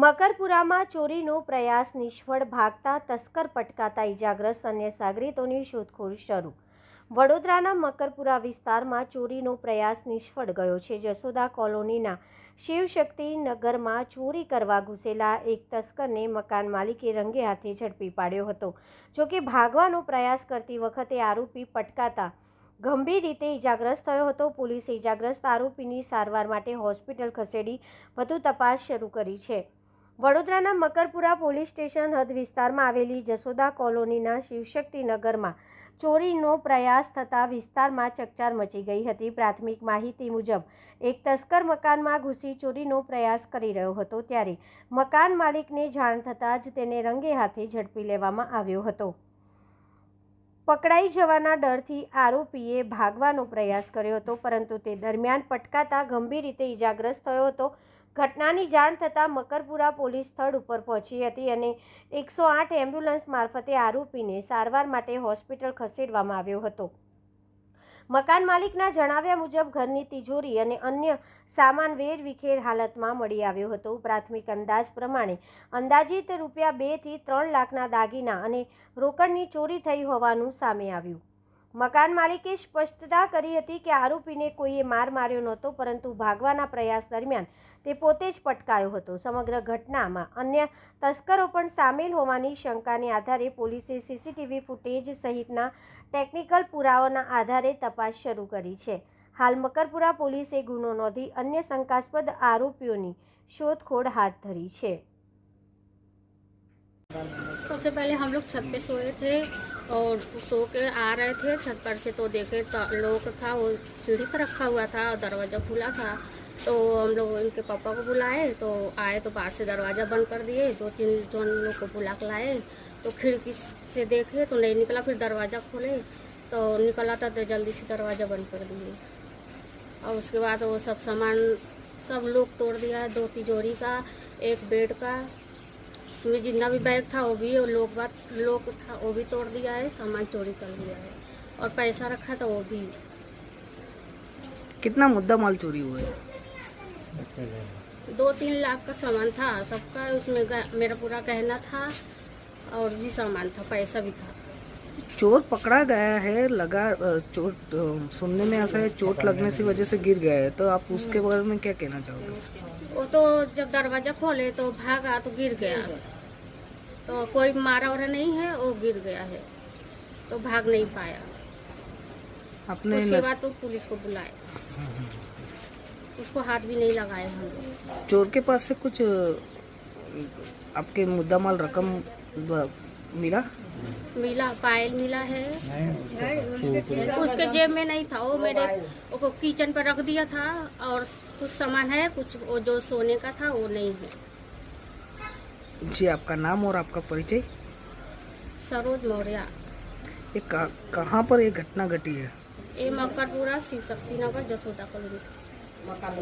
મકરપુરામાં ચોરીનો પ્રયાસ નિષ્ફળ ભાગતા તસ્કર પટકાતા ઇજાગ્રસ્ત અન્ય સાગરીતોની શોધખોળ શરૂ। વડોદરાના મકરપુરા વિસ્તારમાં ચોરીનો પ્રયાસ નિષ્ફળ ગયો છે। જસોદા કોલોનીના શિવશક્તિ નગરમાં ચોરી કરવા ઘૂસેલા એક તસ્કરને મકાન માલિકે રંગે હાથે ઝડપી પાડ્યો હતો। જોકે ભાગવાનો પ્રયાસ કરતી વખતે આરોપી પટકાતા ગંભીર રીતે ઇજાગ્રસ્ત થયો હતો। પોલીસે ઇજાગ્રસ્ત આરોપીની સારવાર માટે હોસ્પિટલ ખસેડી વધુ તપાસ શરૂ કરી છે। વડોદરાના મકરપુરા પોલીસ સ્ટેશન હદ વિસ્તારમાં આવેલી જસોદા કોલોનીના શિવશક્તિ નગરમાં ચોરીનો પ્રયાસ થતાં વિસ્તારમાં ચકચાર મચી ગઈ હતી। પ્રાથમિક માહિતી મુજબ એક તસ્કર મકાનમાં ઘૂસી ચોરીનો પ્રયાસ કરી રહ્યો હતો, ત્યારે મકાન માલિકને જાણ થતાં જ તેને રંગે હાથે ઝડપી લેવામાં આવ્યો હતો। પકડાઈ જવાના ડરથી આરોપીએ ભાગવાનો પ્રયાસ કર્યો હતો, પરંતુ તે દરમિયાન પટકાતા ગંભીર રીતે ઇજાગ્રસ્ત થયો હતો। ઘટનાની જાણ થતાં મકરપુરા પોલીસ સ્થળ ઉપર પહોંચી હતી અને 108 એમ્બ્યુલન્સ મારફતે આરોપીને સારવાર માટે હોસ્પિટલ ખસેડવામાં આવ્યો હતો। મકાન માલિકના જણાવ્યા મુજબ ઘરની તિજોરી અને અન્ય સામાન વેરવિખેર હાલતમાં મળી આવ્યો હતો। પ્રાથમિક અંદાજ પ્રમાણે અંદાજિત રૂપિયા 2 થી 3 લાખના દાગીના અને રોકડની ચોરી થઈ હોવાનું સામે આવ્યું। મકાન માલિકે સ્પષ્ટતા કરી હતી કે આરોપીને કોઈએ માર માર્યો નહોતો, પરંતુ ભાગવાના પ્રયાસ દરમિયાન તે પોતે જ પટકાયો હતો। સમગ્ર ઘટનામાં અન્ય તસ્કરો પણ સામેલ હોવાની શંકાને આધારે પોલીસે સીસીટીવી ફૂટેજ સહિતના ટેકનિકલ પુરાવાના આધારે તપાસ શરૂ કરી છે। હાલ મકરપુરા પોલીસે ગુનો નોંધી અન્ય શંકાસ્પદ આરોપીઓની શોધખોળ હાથ ધરી છે। सबसे पहले हम लोग छत पे सोए थे और सो के आ रहे थे। छत पर से तो देखे तो लोग था, वो सीढ़ी पर रखा हुआ था और दरवाज़ा खुला था। तो हम लोग इनके पापा को बुलाए तो आए, तो बाहर से दरवाज़ा बंद कर दिए। 2-3 जन लोग को बुला के लाए तो खिड़की से देखे तो नहीं निकला, फिर दरवाज़ा खोले तो निकला था, तो जल्दी से दरवाज़ा बंद कर दिए। और उसके बाद वो सब सामान सब लोग तोड़ दिया। 2 तिजोरी का, 1 बेड का, उसमें जितना भी बैग था वो भी, और लोग था वो भी तोड़ दिया है। सामान चोरी कर लिया है और पैसा रखा था वो भी। कितना मुद्दा माल चोरी हुआ है? 2-3 लाख का सामान था सबका। उसमें मेरा पूरा गहना था और भी सामान था, पैसा भी था। चोर पकड़ा गया है, लगा चोट सुनने में ऐसा है चोट लगने की वजह से गिर गया है, तो आप उसके बारे में क्या कहना चाहोगे? वो तो जब दरवाजा खोले तो भागा तो गिर गया, तो कोई मारा वारा नहीं है, वो गिर गया है तो भाग नहीं पाया। आपने उसके बाद तो पुलिस को बुलाए, उसको हाथ भी नहीं लगाए हम लोग। चोर के पास से कुछ आपके मुद्दा माल रकम मिला? पायल मिला है, उसके जेब में नहीं था, वो मेरे वो किचन पर रख दिया था। और कुछ सामान है, कुछ वो जो सोने का था वो नहीं है। जी, आपका नाम और आपका परिचय? सरोज मौर्य। ये कहाँ पर ये घटना घटी है? ये मकरपुरा शिवशक्ति नगर जसोदा कॉलोनी।